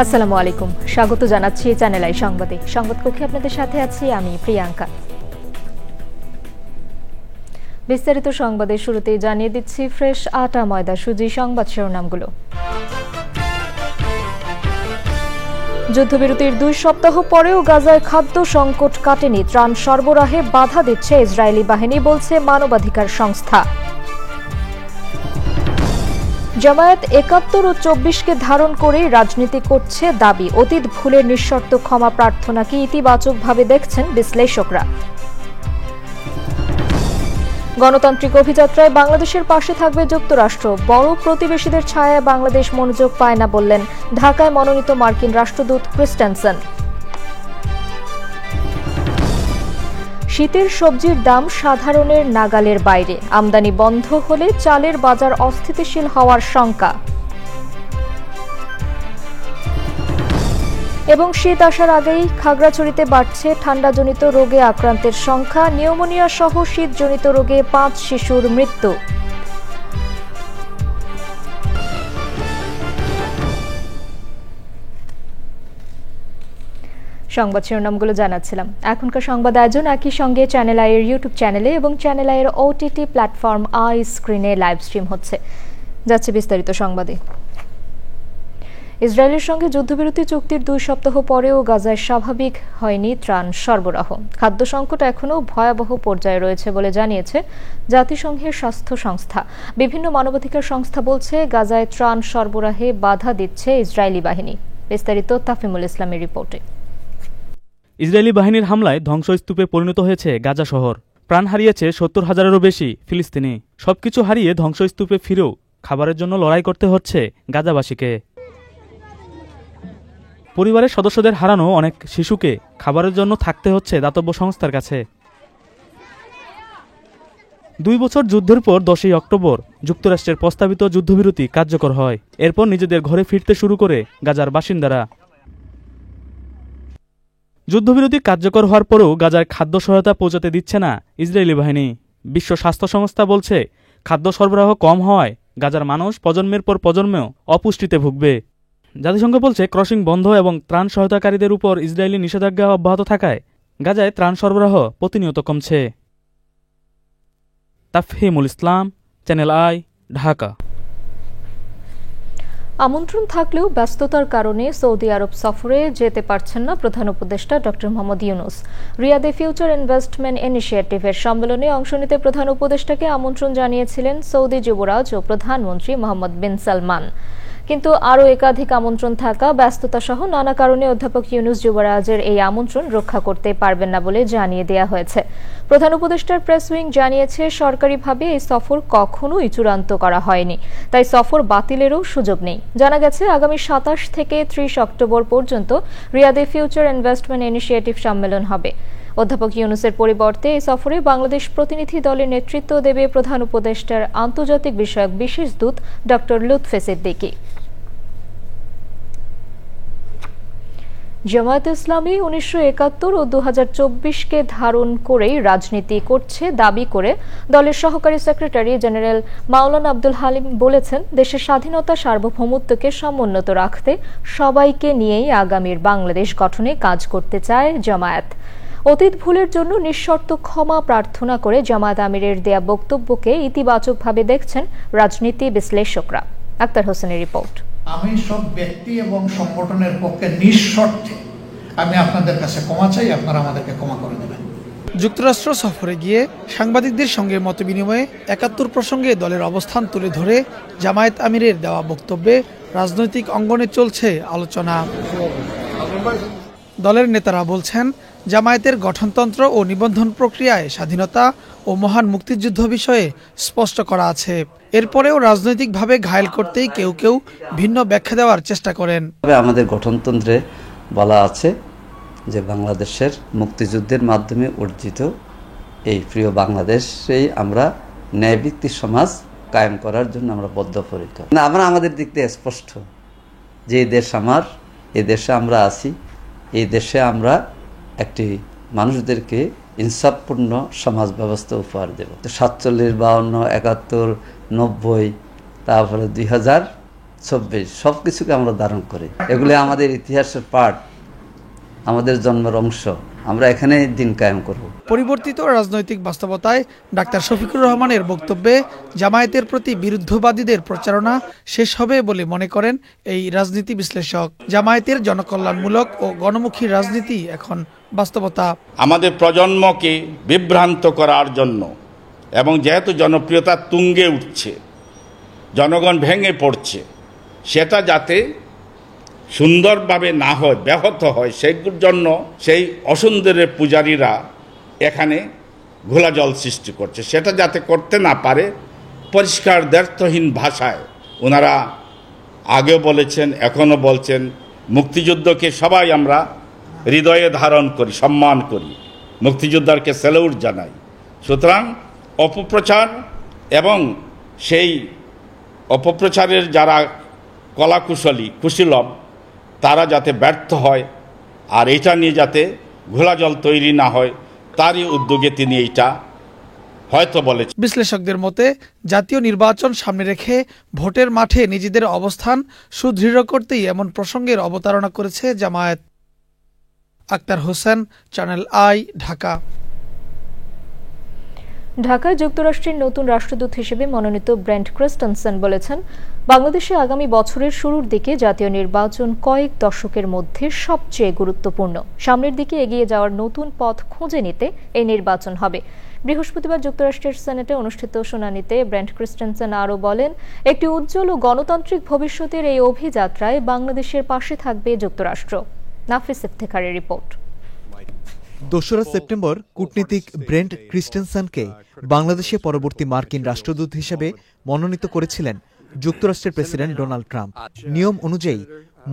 আসসালামু আলাইকুম, স্বাগত জানাচ্ছি চ্যানেল আই সংবাদে। সংবাদ কক্ষে আপনাদের সাথে আছি আমি প্রিয়াঙ্কা। বিস্তারিত সংবাদের শুরুতেই জানিয়ে দিচ্ছি ফ্রেশ আটা ময়দা সুজি সংবাদ শিরোনামগুলো। যুদ্ধবিরতির 2 সপ্তাহ পরেও গাজায় খাদ্য সংকট কাটেনি, ত্রাণ সরবরাহে বাধা দিচ্ছে ইসরায়েলি বাহিনী, বলছে মানবাধিকার সংস্থা। জামায়াত 71 ও 24কে ধারণ করেই রাজনীতি করছে দাবি, অতীত ভুলের নিঃশর্ত ক্ষমা প্রার্থনাকে ইতিবাচকভাবে দেখছেন বিশ্লেষকরা। গণতান্ত্রিক অভিযাত্রায় বাংলাদেশের পাশে থাকবে যুক্তরাষ্ট্র, বড় প্রতিবেশীদের ছায়ায় বাংলাদেশ মনোযোগ পায় না বললেন ঢাকায় মনোনীত মার্কিন রাষ্ট্রদূত ক্রিস্টেনসেন। শীতের সবজির দাম সাধারণের নাগালের বাইরে, আমদানি বন্ধ হলে চালের বাজার অস্থিতিশীল হওয়ার শঙ্কা। এবং শীত আসার আগেই খাগড়াছড়িতে বাড়ছে ঠান্ডাজনিত রোগে আক্রান্তের সংখ্যা, নিউমোনিয়া সহ শীতজনিত রোগে 5 শিশুর মৃত্যু। সংবাদ শিরোনামগুলো জানাচ্ছিলাম। এখনকার সংবাদ আয়োজন একই সঙ্গে চ্যানেল আই এর ইউটিউব চ্যানেলে এবং চ্যানেল আই এর ওটিটি প্ল্যাটফর্ম আই স্ক্রিনে লাইভ স্ট্রিম হচ্ছে। যাচ্ছে বিস্তারিত সংবাদে। ইসরায়েলের সঙ্গে যুদ্ধবিরতি চুক্তির 2 সপ্তাহ পরেও গাজায় স্বাভাবিক হয়নি ত্রাণ সরবরাহ। খাদ্য সংকট এখনও ভয়াবহ পর্যায়ে রয়েছে বলে জানিয়েছে জাতিসংঘের স্বাস্থ্য সংস্থা। বিভিন্ন মানবাধিকার সংস্থা বলছে গাজায় ত্রাণ সরবরাহে বাধা দিচ্ছে ইসরায়েলি বাহিনী। বিস্তারিত তাফিমুল ইসলামের রিপোর্টে। ইসরায়েলি বাহিনীর হামলায় ধ্বংসস্তূপে পরিণত হয়েছে গাজা শহর। প্রাণ হারিয়েছে 70,000-এরও বেশি ফিলিস্তিনি। সবকিছু হারিয়ে ধ্বংসস্তূপে ফিরেও খাবারের জন্য লড়াই করতে হচ্ছে গাজাবাসীকে। পরিবারের সদস্যদের হারানো অনেক শিশুকে খাবারের জন্য থাকতে হচ্ছে দাতব্য সংস্থার কাছে। 2 বছর যুদ্ধের পর 10ই অক্টোবর যুক্তরাষ্ট্রের প্রস্তাবিত যুদ্ধবিরতি কার্যকর হয়। এরপর নিজেদের ঘরে ফিরতে শুরু করে গাজার বাসিন্দারা। যুদ্ধবিরতি কার্যকর হওয়ার পরেও গাজায় খাদ্য সহায়তা পৌঁছাতে দিচ্ছে না ইসরায়েলি বাহিনী। বিশ্ব স্বাস্থ্য সংস্থা বলছে খাদ্য সরবরাহ কম হওয়ায় গাজার মানুষ প্রজন্মের পর প্রজন্মেও অপুষ্টিতে ভুগবে। জাতিসংঘ বলছে ক্রসিং বন্ধ এবং ত্রাণ সহায়তাকারীদের উপর ইসরায়েলি নিষেধাজ্ঞা অব্যাহত থাকায় গাজায় ত্রাণ সরবরাহ প্রতিনিয়ত কমছে। তাফহিমুল ইসলাম, চ্যানেল আই, ঢাকা। আমন্ত্রণ থাকলেও ব্যস্ততার কারণে সৌদি আরব সফরে যেতে পারছেন না প্রধান উপদেষ্টা ডক্টর মোহাম্মদ ইউনূস। রিয়াদে ফিউচার ইনভেস্টমেন্ট ইনিশিয়েটিভের সম্মেলনে অংশ নিতে প্রধান উপদেষ্টাকে আমন্ত্রণ জানিয়েছিলেন সৌদি যুবরাজ ও প্রধানমন্ত্রী মোহাম্মদ বিন সালমান। কিন্তু আরও একাধিক আমন্ত্রণ থাকা, ব্যস্ততা সহ নানা কারণে অধ্যাপক ইউনূস যুবরাজের এই আমন্ত্রণ রক্ষা করতে পারবেন না বলে জানিয়ে দেওয়া হয়েছে। প্রধান উপদেষ্টার প্রেস উইং জানিয়েছে সরকারিভাবে এই সফর কখনোই চূড়ান্ত করা হয়নি, তাই সফর বাতিলেরও সুযোগ নেই। জানা গেছে আগামী 27 থেকে 30 অক্টোবর পর্যন্ত রিয়াদে ফিউচার ইনভেস্টমেন্ট ইনিশিয়েটিভ সম্মেলন হবে। অধ্যাপক ইউনূসের পরিবর্তে এই সফরে বাংলাদেশ প্রতিনিধি দলের নেতৃত্ব দেবে প্রধান উপদেষ্টার আন্তর্জাতিক বিষয়ক বিশেষ দূত ডক্টর লুৎফে সিদ্দিকী। জামায়াত ইসলামী 1971 ও 2024কে ধারণ করেই রাজনীতি করছে দাবি করে দলের সহকারী সেক্রেটারি জেনারেল মাওলানা আব্দুল হালিম বলেছেন, দেশের স্বাধীনতা সার্বভৌমত্বকে সমুন্নত রাখতে সবাইকে নিয়েই আগামীর বাংলাদেশ গঠনে কাজ করতে চায় জামায়াত। অতীত ভুলের জন্য নিঃশর্ত ক্ষমা প্রার্থনা করে জামায়াত আমিরের দেয়া বক্তব্যকে ইতিবাচকভাবে দেখছেন রাজনীতি বিশ্লেষকরা। আক্তার হোসেনের রিপোর্ট। আমি সব ব্যক্তি এবং সংগঠনের পক্ষে নিঃশর্তে আমি আপনাদের কাছে ক্ষমা চাই, আপনারা আমাদেরকে ক্ষমা করে দেবেন। যুক্তরাষ্ট্র সফরে গিয়ে সাংবাদিকদের সঙ্গে মতবিনিময়ে 71 প্রসঙ্গে দলের অবস্থান তুলে ধরে জামায়াত আমিরের দেওয়া বক্তব্যে রাজনৈতিক অঙ্গনে চলছে আলোচনা। দলের নেতারা বলছেন, জামায়াতের গঠনতন্ত্র ও নিবন্ধন প্রক্রিয়ায় স্বাধীনতা ও মহান মুক্তিযুদ্ধ বিষয়ে স্পষ্ট করা আছে। এরপরেও রাজনৈতিকভাবে ঘায়েল করতেই কেউ কেউ ভিন্ন ব্যাখ্যা দেওয়ার চেষ্টা করেন। আমাদের গঠনতন্ত্রে বলা আছে যে বাংলাদেশের মুক্তিযুদ্ধের মাধ্যমে অর্জিত এই প্রিয় বাংলাদেশেই আমরা ন্যায়ভিত্তিক সমাজ কায়েম করার জন্য আমরা বদ্ধপরিকর। আমরা আমাদের দিক থেকে স্পষ্ট যে এই দেশ আমার, এই দেশে আমরা আছি, এই দেশে আমরা একটি মানুষদেরকে ইনসাফপূর্ণ সমাজ ব্যবস্থা উপহার দেব। 47, 52, 71, 90, তারপরে 2024 সব কিছুকে আমরা ধারণ করি। এগুলি আমাদের ইতিহাসের পার্ট, আমাদের জন্মের অংশ। আমরা এখানে দিন কায়েম করব। পরিবর্তিত রাজনৈতিক বাস্তবতায় ডাক্তার শফিকুর রহমানের বক্তব্যে জামায়াতের প্রতি বিরুদ্ধবাদীদের প্রচারণা শেষ হবে বলে মনে করেন এই রাজনীতি বিশ্লেষক। জামায়াতের জনকল্যাণমূলক ও গণমুখী রাজনীতি এখন বাস্তবতা। আমাদের প্রজন্মকে বিভ্রান্ত করার জন্য এবং যেহেতু জনপ্রিয়তা তুঙ্গে উঠছে, জনগণ ভেঙে পড়ছে, সেটা যাতে সুন্দরভাবে না হয়, ব্যাহত হয়, সেগুলোর জন্য সেই অসুন্দরের পূজারীরা এখানে ঘোলাজল সৃষ্টি করছে। সেটা যাতে করতে না পারে পরিষ্কার দ্ব্যর্থহীন ভাষায় ওনারা আগেও বলেছেন, এখনও বলছেন, মুক্তিযুদ্ধকে সবাই আমরা হৃদয়ে ধারণ করি, সম্মান করি, মুক্তিযোদ্ধাকে স্যালুট জানাই। সুতরাং অপপ্রচার এবং সেই অপপ্রচারের যারা কলাকুশলী কুশীলব তারা যাতে ব্যর্থ হয় আর এটা নিয়ে যাতে ঘোলাজল তৈরি না হয় তারই উদ্যোগে তিনি এইটা হয়তো বলেছেন। বিশ্লেষকদের মতে জাতীয় নির্বাচন সামনে রেখে ভোটের মাঠে নিজেদের অবস্থান সুদৃঢ় করতেই এমন প্রসঙ্গের অবতারণা করেছে জামায়াত। Akhtar Hossain, channel I, Dhaka. ঢাকায় যুক্তরাষ্ট্রের নতুন রাষ্ট্রদূত হিসেবে মনোনীত ব্রেন্ট ক্রিস্টেনসেন বলেছেন, বাংলাদেশে আগামী বছরের শুরুর দিকে জাতীয় নির্বাচন কয়েক দশকের মধ্যে সবচেয়ে গুরুত্বপূর্ণ। সামনের দিকে এগিয়ে যাওয়ার নতুন পথ খুঁজে নিতে এই নির্বাচন হবে। বৃহস্পতিবার যুক্তরাষ্ট্রের সেনেটে অনুষ্ঠিত শুনানিতে ব্রেন্ট ক্রিস্টেনসেন আরও বলেন, একটি উজ্জ্বল ও গণতান্ত্রিক ভবিষ্যতের এই অভিযাত্রায় বাংলাদেশের পাশে থাকবে যুক্তরাষ্ট্র। নাফিস ইফতেখারের রিপোর্ট। 2 সেপ্টেম্বর কূটনীতিক ব্রেন্ট ক্রিস্টেনসেনকে বাংলাদেশে পরবর্তী মার্কিন রাষ্ট্রদূত হিসেবে মনোনীত করেছিলেন যুক্তরাষ্ট্রের প্রেসিডেন্ট ডোনাল্ড ট্রাম্প। নিয়ম অনুযায়ী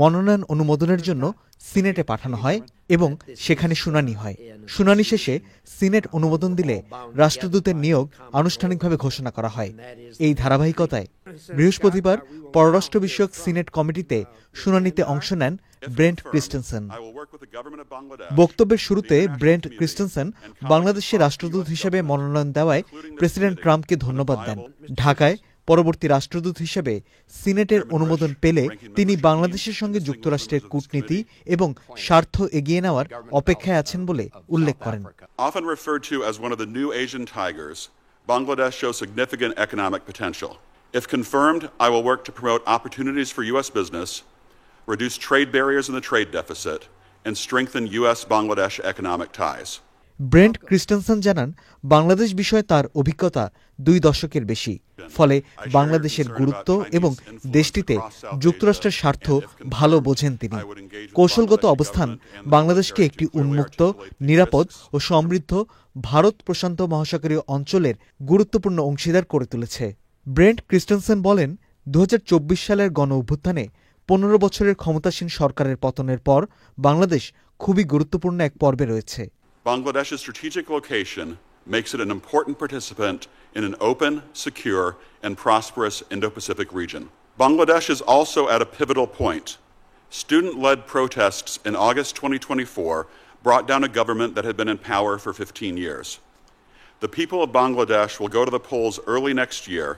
মনোনয়ন অনুমোদনের জন্য সিনেটে পাঠানো হয় এবং সেখানে শুনানি হয়। শুনানি শেষে সিনেট অনুমোদন দিলে রাষ্ট্রদূতের নিয়োগ আনুষ্ঠানিকভাবে ঘোষণা করা হয়। এই ধারাবাহিকতায় বৃহস্পতিবার পররাষ্ট্র বিষয়ক সিনেট কমিটিতে শুনানিতে অংশ নেন ব্রেন্ট ক্রিস্টেনসেন। বক্তব্যের শুরুতে ব্রেন্ট ক্রিস্টেনসেন বাংলাদেশে রাষ্ট্রদূত হিসেবে মনোনয়ন দেওয়ায় প্রেসিডেন্ট ট্রাম্পকে ধন্যবাদ দেন। ঢাকায় পরবর্তী রাষ্ট্রদূত হিসেবে সিনেটের অনুমোদন পেলে তিনি বাংলাদেশের সঙ্গে যুক্তরাষ্ট্রের কূটনীতি এবং স্বার্থ এগিয়ে নেওয়ার অপেক্ষায় আছেন বলে উল্লেখ করেন। Often referred to as one of the new Asian tigers, Bangladesh shows significant economic potential. If confirmed, I will work to promote opportunities for U.S. business, reduce trade barriers in the trade deficit, and strengthen U.S.-Bangladesh economic ties. ব্রেন্ট Christensen জানান, বাংলাদেশ বিষয়ে তার অভিজ্ঞতা 2 দশকের বেশি। ফলে বাংলাদেশের গুরুত্ব এবং দেশটিতে যুক্তরাষ্ট্রের স্বার্থ ভালো বোঝেন তিনি। কৌশলগত অবস্থান বাংলাদেশকে একটি উন্মুক্ত, নিরাপদ ও সমৃদ্ধ ভারত প্রশান্ত মহাসাগরীয় অঞ্চলের গুরুত্বপূর্ণ অংশীদার করে তুলেছে। ব্রেন্ট ক্রিস্টেনসেন বলেন, 2024 সালের গণ অভ্যুত্থানে 15 বছরের ক্ষমতাসীন সরকারের পতনের পর বাংলাদেশ খুবই গুরুত্বপূর্ণ এক পর্বে রয়েছে। Bangladesh's strategic location makes it an important participant in an open, secure, and prosperous Indo-Pacific region. Bangladesh is also at a pivotal point. Student-led protests in August 2024 brought down a government that had been in power for 15 years. The people of Bangladesh will go to the polls early next year,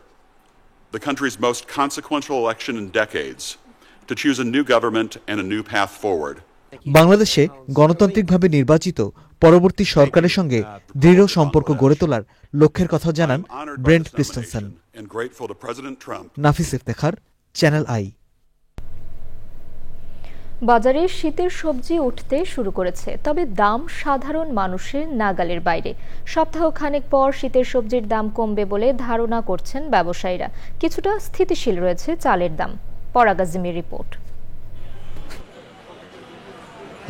the country's most consequential election in decades, to choose a new government and a new path forward. বাংলাদেশে গণতান্ত্রিকভাবে নির্বাচিত পরবর্তী সরকারের সঙ্গে দৃঢ় সম্পর্ক গড়ে তোলার লক্ষ্যের কথা জানান ব্রেন্ট Christensen. Nafis Iftekhar, channel I. বাজারে শীতের সবজি উঠতে শুরু করেছে, তবে দাম সাধারণ মানুষের নাগালের বাইরে। সপ্তাহ খানেক পর শীতের সবজির দাম কমবে বলে ধারণা করছেন ব্যবসায়ীরা। কিছুটা স্থিতিশীল রয়েছে চালের দাম। পরাগাজিমের রিপোর্ট।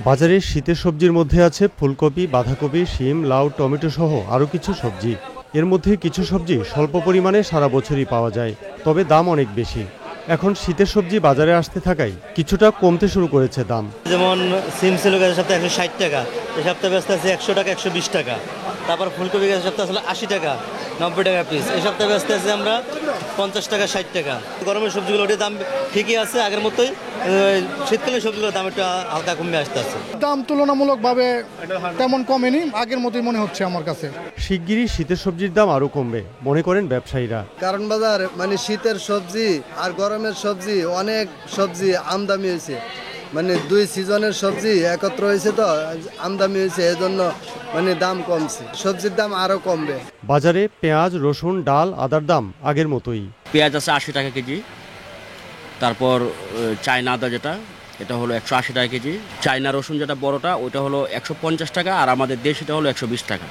বাজারে শীতের সবজির মধ্যে আছে ফুলকপি, বাঁধাকপি, শিম, লাউ, টমেটো সহ আরও কিছু সবজি। এর মধ্যে কিছু সবজি স্বল্প পরিমাণে সারা বছরই পাওয়া যায়, তবে দাম অনেক বেশি। এখন শীতের সবজি বাজারে আসতে থাকায় কিছুটা কমতে শুরু করেছে দাম। যেমন সিম ছিল গেছে সপ্তাহে 160 টাকা, এই সপ্তাহে ব্যস্ত আছে 100 টাকা, 120 টাকা। তারপর ফুলকপি গেছে সপ্তাহে আসলে 80 টাকা, 90 টাকা পিস। এই সপ্তাহে ব্যস্ত আছে আমরা 50 টাকা, 60 টাকা। গরমের সবজিগুলো ওটির দাম ঠিকই আছে, আগের মতোই শীতকালীন সবজিগুলোর দাম একটু হালকা কমে আসতেছে। দাম তুলনামূলকভাবে তেমন কমেনি, আগের মতোই মনে হচ্ছে আমার কাছে। শিগগিরই শীতের সবজির দাম আরও কমবে মনে করেন ব্যবসায়ীরা। কারণ বাজার মানে শীতের সবজি আর গরমের সবজি, অনেক সবজি আমদানি হয়েছে, মানে দুই সিজনের সবজি একত্র হয়েছে, তো আমদানি হয়েছে, এজন্য মানে দাম কমছে, সবজির দাম আরও কমবে। বাজারে পেঁয়াজ, রসুন, ডাল, আদার দাম আগের মতোই। পেঁয়াজ আছে 80 টাকা কেজি, তারপর চায়না আদা যেটা এটা হলো 180 টাকা কেজি, চায়না রসুন যেটা বড়টা ওইটা হলো 150 টাকা, আর আমাদের দেশিটা হলো 120 টাকা,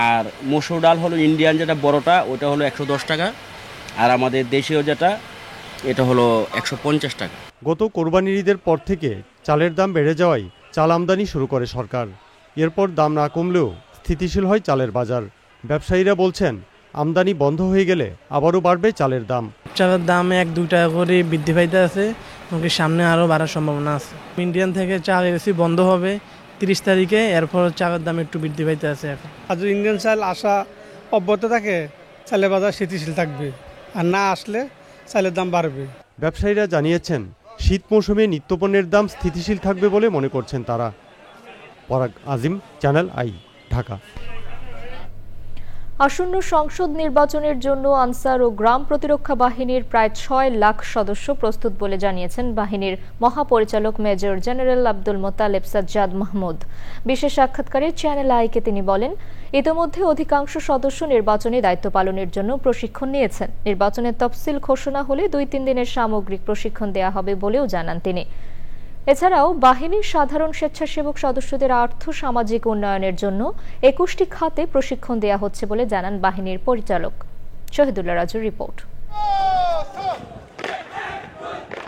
আর মসুর ডাল হলো ইন্ডিয়ান যেটা বড়টা ওইটা হলো 110 টাকা, আর আমাদের দেশীয় যেটা এটা হলো 150 টাকা। গত কোরবানির ঈদের পর থেকে চালের দাম বেড়ে যাওয়ায় চাল আমদানি শুরু করে সরকার। এরপর দাম না কমলেও স্থিতিশীল হয় চালের বাজার। ব্যবসায়ীরা বলছেন আমদানি বন্ধ হয়ে গেলে আবারও বাড়বে চালের দাম। চালের দাম 1-2 টাকা করে বৃদ্ধি পাইতে আছে, সামনে আরও বাড়ার সম্ভাবনা আছে। ইন্ডিয়ান থেকে চাল এসি বন্ধ হবে 30 তারিখে, এরপর চালের দাম একটু বৃদ্ধি পাইতে আছে। এখন আর যদি ইন্ডিয়ান চাল আসা অব্যাহত থাকে, চালের বাজার স্থিতিশীল থাকবে, আর না আসলে চালের দাম বাড়বে। ব্যবসায়ীরা জানিয়েছেন শীত মৌসুমে নিত্যপণ্যের দাম স্থিতিশীল থাকবে বলে মনে করছেন তারা। পরাগ আজিম, চ্যানেল আই, ঢাকা। আসন্ন সংসদ নির্বাচনের জন্য আনসার ও গ্রাম প্রতিরক্ষা বাহিনীর প্রায় 6 লাখ সদস্য প্রস্তুত বলে জানিয়েছেন বাহিনীর মহাপরিচালক মেজর জেনারেল আব্দুল মোতালেব সাজ্জাদ মাহমুদ। বিশেষ সাক্ষাৎকারে চ্যানেল আইকে তিনি বলেন, ইতোমধ্যে অধিকাংশ সদস্য নির্বাচনী দায়িত্ব পালনের জন্য প্রশিক্ষণ নিয়েছেন। নির্বাচনের তফসিল ঘোষণা হলে 2-3 দিনের সামগ্রিক প্রশিক্ষণ দেওয়া হবে বলেও জানান তিনি। এছাড়াও বাহিনীর সাধারণ স্বেচ্ছাসেবক সদস্যদের আর্থ সামাজিক উন্নয়নের জন্য 21টি খাতে প্রশিক্ষণ দেওয়া হচ্ছে বলে জানান বাহিনীর পরিচালক। শহীদুল্লাহ রাজুর রিপোর্ট।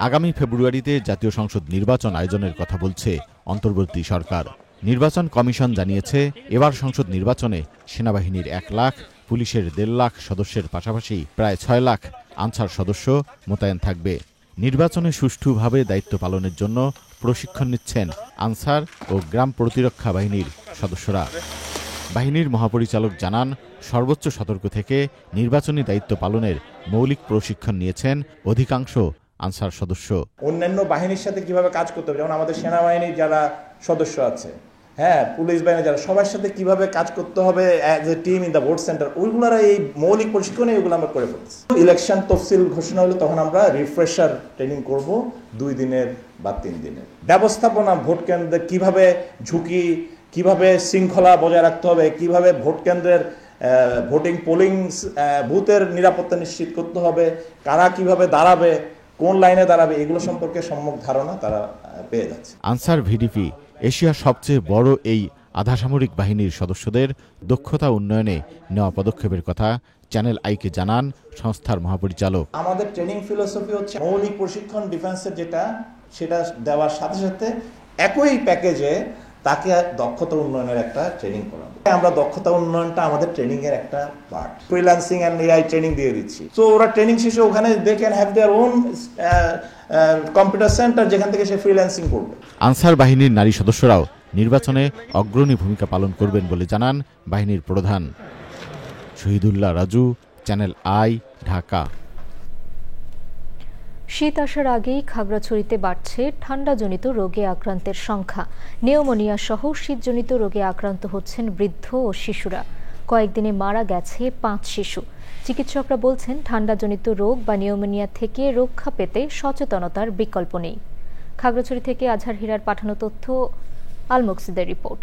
আগামী ফেব্রুয়ারিতে জাতীয় সংসদ নির্বাচন আয়োজনের কথা বলছে অন্তর্বর্তী সরকার। নির্বাচন কমিশন জানিয়েছে এবার সংসদ নির্বাচনে সেনাবাহিনীর 1 লাখ, পুলিশের 1.5 লাখ সদস্যের পাশাপাশি প্রায় 6 লাখ আনসার সদস্য মোতায়েন থাকবে। নির্বাচনে সুষ্ঠুভাবে দায়িত্ব পালনের জন্য প্রশিক্ষণ নিচ্ছেন আনসার ও গ্রাম প্রতিরক্ষা বাহিনীর সদস্যরা। বাহিনীর মহাপরিচালক জানান, সর্বোচ্চ সতর্ক থেকে নির্বাচনী দায়িত্ব পালনের মৌলিক প্রশিক্ষণ নিয়েছেন অধিকাংশ আনসার সদস্য। অন্যান্য বাহিনীর সাথে কিভাবে কাজ করতে হবে, যেমন আমাদের সেনাবাহিনীর যারা সদস্য আছে, হ্যাঁ, পুলিশ বাহিনী যারা, সবার সাথে কিভাবে কাজ করতে হবে as a team in the vote centre, ওইগুলোর এই মৌলিক প্রশিক্ষণে এগুলো আমরা করে ফেলছি। ইলেকশন তফসিল ঘোষণা হলে তখন আমরা রিফ্রেশার ট্রেনিং করব 2 দিনের বা 3 দিনের। ব্যবস্থাপনা, ভোট কেন্দ্রে কিভাবে ঝুঁকি, কিভাবে শৃঙ্খলা বজায় রাখতে হবে, কিভাবে ভোট কেন্দ্রের ভোটিং পোলিং বুথের নিরাপত্তা নিশ্চিত করতে হবে, কারা কিভাবে দাঁড়াবে, কোন লাইনে দাঁড়াবে, এগুলো সম্পর্কে সম্যক ধারণা তারা পেয়ে যাচ্ছে। আনসার ভিডিপি এশিয়ার সবচেয়ে বড় এই আধাসামরিক বাহিনীর সদস্যদের দক্ষতা উন্নয়নে নেওয়া পদক্ষেপের কথা চ্যানেল আইকে জানান সংস্থার মহাপরিচালক। আমাদের ট্রেনিং ফিলোসফি হচ্ছে মৌলিক প্রশিক্ষণ ডিফেন্সের যেটা, সেটা দেওয়ার সাথে সাথে একই প্যাকেজে তাকে দক্ষতা উন্নয়নের একটা ট্রেনিং করাবো। আমরা দক্ষতা উন্নয়নটা আমাদের ট্রেনিং এর একটা part. Freelancing and AI training দিয়ে দিচ্ছি। তো ওরা ট্রেনিং শেষে ওখানে they can have their own computer centre, যেখান থেকে সে ফ্রিল্যান্সিং করবে। আনসার বাহিনীর নারী সদস্যরাও নির্বাচনে অগ্রণী ভূমিকা পালন করবেন বলে জানান বাহিনীর প্রধান। Shahidullah Raju, channel I, Dhaka. শীত আসার আগেই খাগড়াছড়িতে বাড়ছে ঠান্ডাজনিত রোগে আক্রান্তের সংখ্যা। নিউমোনিয়া সহ শীতজনিত রোগে আক্রান্ত হচ্ছেন বৃদ্ধ ও শিশুরা। কয়েকদিনে মারা গেছে 5 শিশু। চিকিৎসকরা বলছেন, ঠান্ডাজনিত রোগ বা নিউমোনিয়া থেকে রক্ষা পেতে সচেতনতার বিকল্প নেই। খাগড়াছড়ি থেকে আজহার হীরার পাঠানো তথ্য, আল মুকসিদের রিপোর্ট।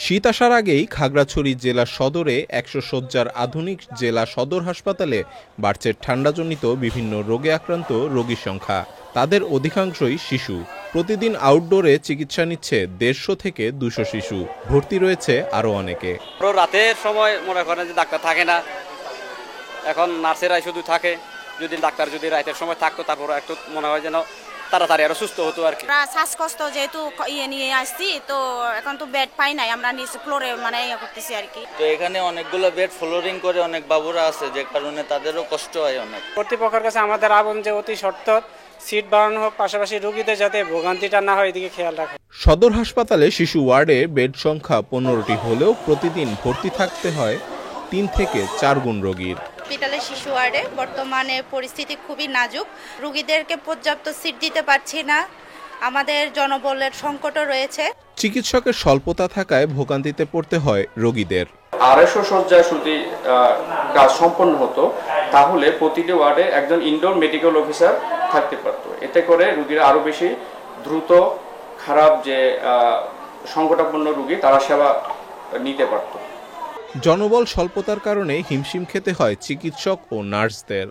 শীত আসার আগেই খাগড়াছড়ি জেলা সদরে 100 শয্যার আধুনিক জেলা সদর হাসপাতালে বাড়ছে ঠান্ডাজনিত বিভিন্ন রোগে আক্রান্ত রোগীর সংখ্যা। তাদের অধিকাংশই শিশু। প্রতিদিন আউটডোরে চিকিৎসা নিচ্ছে 150 থেকে 200 শিশু। ভর্তি রয়েছে আরো অনেকে। রাতের সময় মনে করেন যে ডাক্তার থাকে না, এখন নার্সেরাই শুধু থাকে। যদি ডাক্তার যদি রাতের সময় থাকতো, তারপর একটু মনে হয় যেন তাড়াতাড়ি আরো সুস্থ হতো আর কি। শ্বাসকষ্ট যেহেতু নিয়ে আসছি, তো এখন তো বেড পাই নাই, আমরা নিচে ফ্লোরে মানে করতেছি আর কি। তো এখানে অনেকগুলো বেড ফ্লোরিং করে অনেক বাবুরা আছে, যে কারণে তাদেরও কষ্ট হয় অনেক। কর্তৃপক্ষের কাছে আমাদের আবেদন যে অতি সত্বর সিট বাড়ানো হোক, পাশাপাশি রোগীদের যাতে ভোগান্তিটা না হয় এদিকে খেয়াল রাখে। সদর হাসপাতালে শিশু ওয়ার্ডে বেড সংখ্যা 15টি হলেও প্রতিদিন ভর্তি থাকতে হয় 3 থেকে 4 গুণ রোগীর। হসপিটালের শিশু ওয়ার্ডে বর্তমানে পরিস্থিতি খুবই নাজুক, রোগীদেরকে পর্যাপ্ত সিট দিতে পারছি না, আমাদের জনবলের সংকটও রয়েছে। চিকিৎসকের স্বল্পতা থাকায় ভোগান্তিতে পড়তে হয় রোগীদের। 250 শয্যায় যদি কাজ সম্পন্ন হতো তাহলে প্রতিটি ওয়ার্ডে একজন ইনডোর মেডিকেল অফিসার থাকতে পারত। এতে করে রোগীরা আরো বেশি দ্রুত খারাপ যে সংকটাপন্ন রোগী তারা সেবা নিতে পারত। জনবল স্বল্পতার কারণে হিমশিম খেতে হয় চিকিৎসক ও নার্সদের।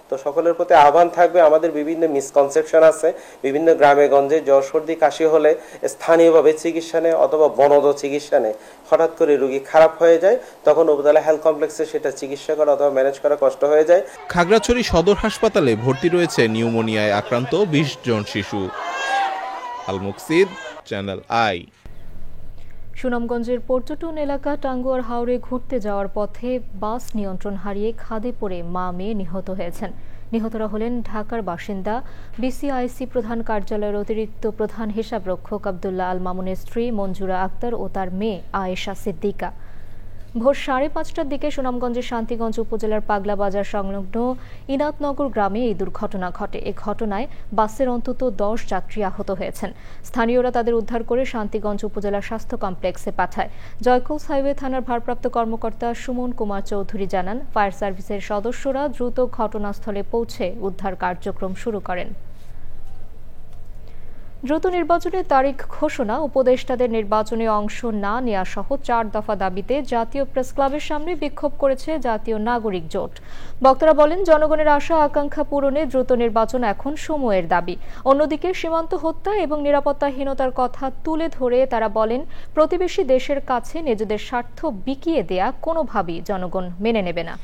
তো সকলের প্রতি আহ্বান থাকবে, আমাদের বিভিন্ন মিসকনসেপশন আছে, বিভিন্ন গ্রামে গঞ্জে জ্বর সর্দি কাশি হলে স্থানীয়ভাবে চিকিৎসা নেয় অথবা বনজ চিকিৎসা নেয়। হঠাৎ করে রোগী খারাপ হয়ে যায়, তখন উপজেলা হেলথ কমপ্লেক্সে সেটা চিকিৎসা করা অথবা ম্যানেজ করা কষ্ট হয়ে যায়। খাগড়াছড়ি সদর হাসপাতালে ভর্তি রয়েছে নিউমোনিয়ায় আক্রান্ত 20 জন শিশু। আল মুকসিদ, চ্যানেল আই। সুনামগঞ্জের পর্যটন এলাকা টাঙ্গুয়ার হাওরে ঘুরতে যাওয়ার পথে বাস নিয়ন্ত্রণ হারিয়ে খাদে পড়ে মা মেয়ে নিহত হয়েছেন। নিহতরা হলেন ঢাকার বাসিন্দা বিসিআইসি প্রধান কার্যালয়ের অতিরিক্ত প্রধান হিসাবরক্ষক আব্দুল্লাহ আল মামুনের স্ত্রী মঞ্জুরা আক্তার ও তার মেয়ে আয়েশা সিদ্দিকা। ভোর 5:30টার দিকে সুনামগঞ্জের শান্তিগঞ্জ উপজেলার পাগলা বাজার সংলগ্ন ইনাতনগর গ্রামে এই দুর্ঘটনা ঘটে। এ ঘটনায় বাসের অন্তত 10 যাত্রী আহত হয়েছেন। স্থানীয়রা তাদের উদ্ধার করে শান্তিগঞ্জ উপজেলা স্বাস্থ্য কমপ্লেক্সে পাঠায়। জয়কোস হাইওয়ে থানার ভারপ্রাপ্ত কর্মকর্তা সুমন কুমার চৌধুরী জানান, ফায়ার সার্ভিসের সদস্যরা দ্রুত ঘটনাস্থলে পৌঁছে উদ্ধার কার্যক্রম শুরু করেন। দ্রুত নির্বাচনের তারিখ ঘোষণা, উপদেষ্টাদের নির্বাচনে অংশ না নেওয়া সহ 4 দফা দাবিতে জাতীয় প্রেস ক্লাবের সামনে বিক্ষোভ করেছে জাতীয় নাগরিক জোট। বক্তারা বলেন, জনগণের আশা আকাঙ্ক্ষা পূরণে দ্রুত নির্বাচন এখন সময়ের দাবি। অন্যদিকে সীমান্ত হত্যা এবং নিরাপত্তাহীনতার কথা তুলে ধরে তারা বলেন, প্রতিবেশী দেশের কাছে নিজেদের স্বার্থ বিকিয়ে দেয়া কোনোভাবেই জনগণ মেনে নেবে না।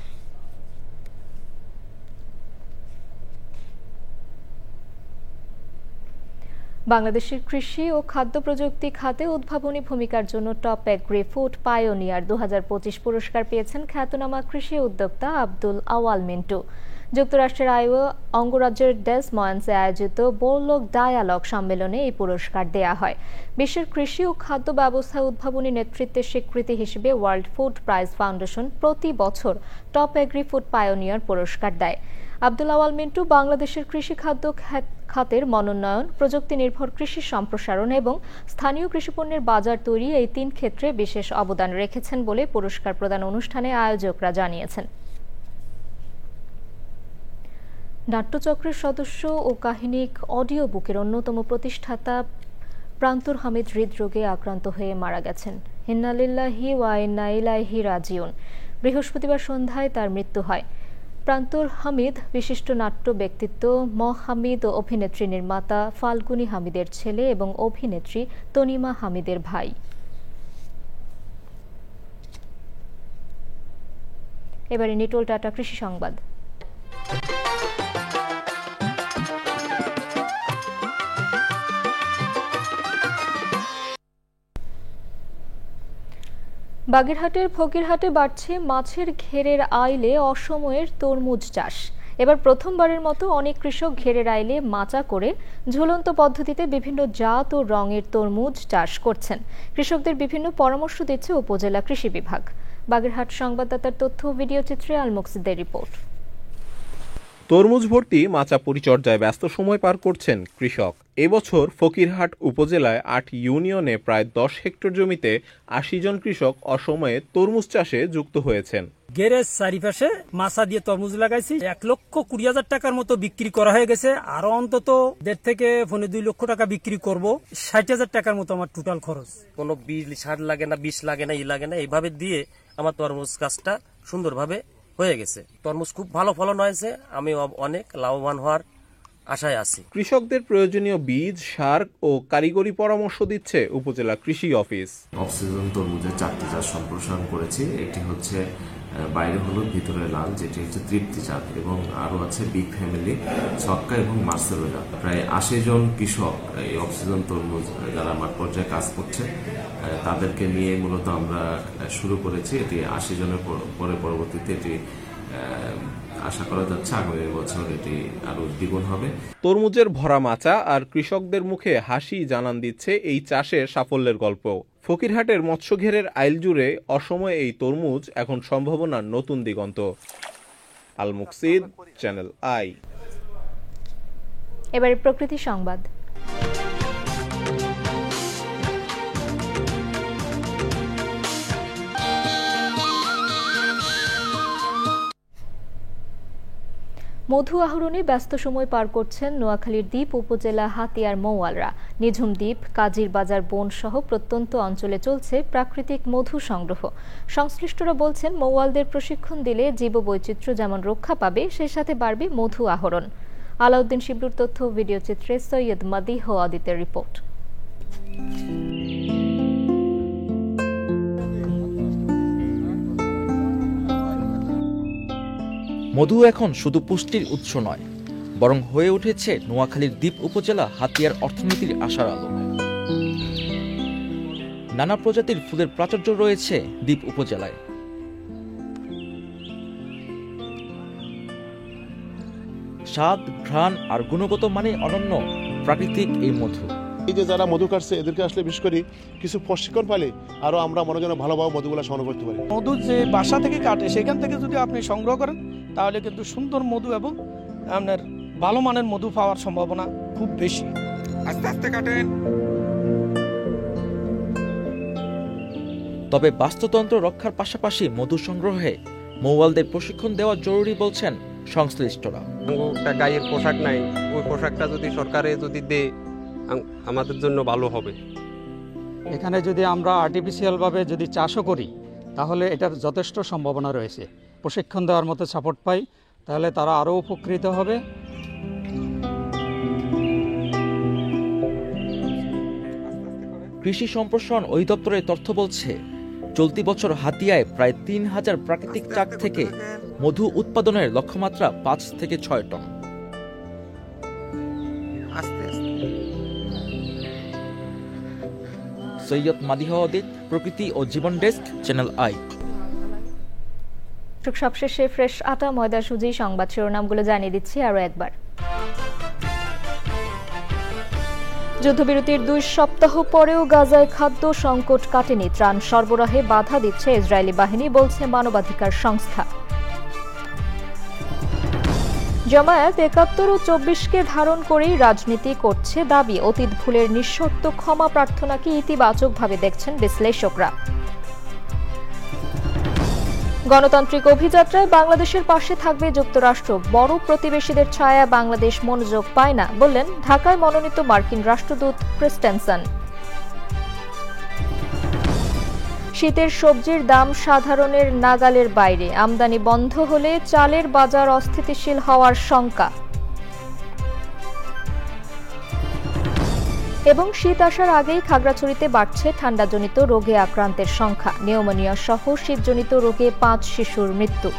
বাংলাদেশের কৃষি ও খাদ্য প্রযুক্তি খাতে উদ্ভাবনী ভূমিকার জন্য টপ এগ্রি ফুড পায়োনিয়ার 2025 পুরস্কার পেয়েছেন খ্যাতনামা কৃষি উদ্যোক্তা আব্দুল আওয়াল মিন্টু। যুক্তরাষ্ট্রের আইওয়া অঙ্গরাজ্যের ডেস ময়েন্সে আয়োজিত বোরলগ ডায়ালগ সম্মেলনে এই পুরস্কার দেয়া হয়। বিশ্বের কৃষি ও খাদ্য ব্যবস্থায় উদ্ভাবনী নেতৃত্বের স্বীকৃতি হিসেবে ওয়ার্ল্ড ফুড প্রাইজ ফাউন্ডেশন প্রতি বছর টপ এগ্রি ফুড পায়োনিয়ার পুরস্কার দেয়। আব্দুল আওয়াল মিন্টু বাংলাদেশের কৃষি খাদ্য খাতের মনোন্নয়ন, প্রযুক্তি নির্ভর কৃষি সম্প্রসারণ এবং স্থানীয় কৃষিপণ্যের বাজার তৈরি এই 3 ক্ষেত্রে বিশেষ অবদান রেখেছেন বলে পুরস্কার প্রদান অনুষ্ঠানে আয়োজকরা জানিয়েছেন। নাট্যচক্রের সদস্য ও কাহিনিক অডিও বুকের অন্যতম প্রতিষ্ঠাতা প্রান্তর হামিদ হৃদরোগে আক্রান্ত হয়ে মারা গেছেন। ইন্না লিল্লাহি ওয়া ইন্না ইলাইহি রাজিউন। বৃহস্পতিবার সন্ধ্যায় তার মৃত্যু হয়। প্রান্তর হামিদ বিশিষ্ট নাট্য ব্যক্তিত্ব হামিদ ও অভিনেত্রী নির্মাতা ফাল্গুনী হামিদের ছেলে এবং অভিনেত্রী তনিমা হামিদের ভাই। এবারে নিটোল টাটা কৃষি সংবাদ। বাগেরহাটের ফকিরহাটে বাড়ছে মাছের ঘেরের আইলে অসময়ের তরমুজ চাষ। এবার প্রথমবারের মতো অনেক কৃষক ঘেরের আইলে মাচা করে ঝুলন্ত পদ্ধতিতে বিভিন্ন জাত ও রঙের তরমুজ চাষ করছেন। কৃষকদের বিভিন্ন পরামর্শ দিচ্ছে উপজেলা কৃষি বিভাগ। বাগেরহাট সংবাদদাতার তথ্য ও ভিডিও চিত্রে আল মুকসিদের রিপোর্ট। তরমুজ ভর্তি মাচা পরিচর্যায় ব্যস্ত সময় পার করছেন কৃষক। এবছর ফকিরহাট উপজেলায় 8 ইউনিয়নে প্রায় 10 হেক্টর জমিতে 80 জন কৃষক অসময়ে তরমুজ চাষে যুক্ত হয়েছেন। গেরের চারিপাশে মাচা দিয়ে তরমুজ লাগাইছি, 1,20,000 টাকার মতো বিক্রি করা হয়ে গেছে। আরো অন্তত 1.5 থেকে 2 লক্ষ টাকা বিক্রি করব। 60,000 টাকার মতো আমার টোটাল খরচ। কোনো সার লাগে না, বিষ লাগে না, লাগে না, এইভাবে দিয়ে আমার তরমুজ গাছটা সুন্দরভাবে হয়ে গেছে। তরমুজ খুব ভালো ফলন হয়েছে, আমি অনেক লাভবান হওয়ার আশায় আছি। কৃষকদের প্রয়োজনীয় বীজ, সার ও কারিগরি পরামর্শ দিচ্ছে উপজেলা কৃষি অফিস। অক্সিজন তরমুজের 4টি জাত সম্প্রসারণ করেছি। এটি হচ্ছে বাইরে হলুদ ভিতরে লাল, যেটি হচ্ছে তৃপ্তি জাত, এবং আরো আছে বিগ ফ্যামিলি, ছক্কা এবং মার্সেলো জাত। প্রায় 80 জন কৃষক এই অক্সিজন তরমুজ যারা মাঠ পর্যায়ে কাজ করছে তাদেরকে নিয়ে মূলত আমরা শুরু করেছি। এটি 80 জনের পরে পরবর্তীতে এটি আশা করা যাচ্ছে আগামী বছর এটি আরো দ্বিগুণ হবে। তরমুজের ভরা মাচা আর কৃষকদের মুখে হাসি জানান দিচ্ছে এই চাষের সাফল্যের গল্প। ফকিরহাটের মৎস্যঘেরের আইল জুড়ে অসময়ে এই তরমুজ এখন সম্ভাবনার নতুন দিগন্ত। আল মুকসিদ, চ্যানেল আই। এবারে প্রকৃতি সংবাদ। মধু আহরণে ব্যস্ত সময় পার করছেন নোয়াখালীর দ্বীপ উপজেলা হাতিয়ার মৌয়ালরা। নিঝুম দ্বীপ, কাজীর বাজার বন সহ প্রত্যন্ত অঞ্চলে চলছে প্রাকৃতিক মধু সংগ্রহ। সংশ্লিষ্টরা বলছেন, মৌয়ালদের প্রশিক্ষণ দিলে জীববৈচিত্র্য যেমন রক্ষা পাবে, সেই সাথে বাড়বে মধু আহরণ। আলাউদ্দিন শিবলুর তথ্য, ভিডিও চিত্রে সৈয়দ মাদিহ আদিতের রিপোর্ট। মধু এখন শুধু পুষ্টির উৎস নয়, বরং হয়ে উঠেছে নোয়াখালীর দ্বীপ উপজেলা হাতিয়ার অর্থনীতির আশার আলো। নানা প্রজাতির ফুলের প্রাচুর্য রয়েছে দ্বীপ উপজেলায়। স্বাদ, ঘ্রাণ আর গুণগত মানে অনন্য প্রাকৃতিক এই মধু। এই যে যারা মধু কাটছে, এদেরকে আসলে বিশেষ করে কিছু প্রশিক্ষণ পাইলে আরো আমরা মনে যেন ভালোভাবে মধুগুলো সংগ্রহ করতে পারি। মধু যে বাসা থেকে কাটে, সেখান থেকে যদি আপনি সংগ্রহ করেন, তাহলে কিন্তু সুন্দর মধু এবং আপনার ভালো মানের মধু পাওয়ার সম্ভাবনা খুব বেশি। আস্তে আস্তে কাটেন। তবে বাস্তুতন্ত্র রক্ষার পাশাপাশি মধু সংগ্রহে মৌয়ালদের প্রশিক্ষণ দেওয়া জরুরি বলছেন সংশ্লিষ্টরা। গায়ের পোশাক নাই, ওই পোশাকটা যদি সরকারে যদি দেয় আমাদের জন্য ভালো হবে। এখানে যদি আমরা আর্টিফিশিয়ালভাবে যদি চাষও করি, তাহলে এটার যথেষ্ট সম্ভাবনা রয়েছে। প্রশিক্ষণ দেওয়ার মতো সাপোর্ট পাই, তাহলে তারা আরও উপকৃত হবে। কৃষি সম্প্রসারণ অধিদপ্তরের তথ্য বলছে, চলতি বছর হাতিয়ায় প্রায় ৩,০০০ প্রাকৃতিক চাক থেকে মধু উৎপাদনের লক্ষ্যমাত্রা ৫ থেকে ৬ টন। সৈয়দ মাদিহ আদিত, প্রকৃতি ও জীবন ডেস্ক, চ্যানেল আই। সবশেষে ফ্রেশ আটা, ময়দা, সুজি সংবাদ শিরোনামগুলো জানিয়ে দিচ্ছি আরো একবার। যুদ্ধবিরতির 2 সপ্তাহ পরেও গাজায় খাদ্য সংকট কাটেনি। ত্রাণ সরবরাহে বাধা দিচ্ছে ইসরায়েলি বাহিনী, বলছে মানবাধিকার সংস্থা। জামায়াত ৭১ ও ২৪কে ধারণ করেই রাজনীতি করছে দাবি। অতীত ভুলের নিঃশর্ত ক্ষমা প্রার্থনাকে ইতিবাচকভাবে দেখছেন বিশ্লেষকরা। গণতান্ত্রিক অভিযাত্রায় বাংলাদেশের পাশে থাকবে যুক্তরাষ্ট্র। বড় প্রতিবেশীদের ছায়া বাংলাদেশ মনোযোগ পায় না, বললেন ঢাকায় মনোনীত মার্কিন রাষ্ট্রদূত ক্রিস্টেনসন। শীতের সবজির দাম সাধারণের নাগালের বাইরে। আমদানি বন্ধ হলে চালের বাজার অস্থিতিশীল হওয়ার শঙ্কা। এবং শীত আসার আগেই খাগড়াছড়িতে বাড়ছে ঠান্ডাজনিত রোগে আক্রান্তের সংখ্যা। নিউমোনিয়া সহ শীতজনিত রোগে 5 শিশুর মৃত্যু।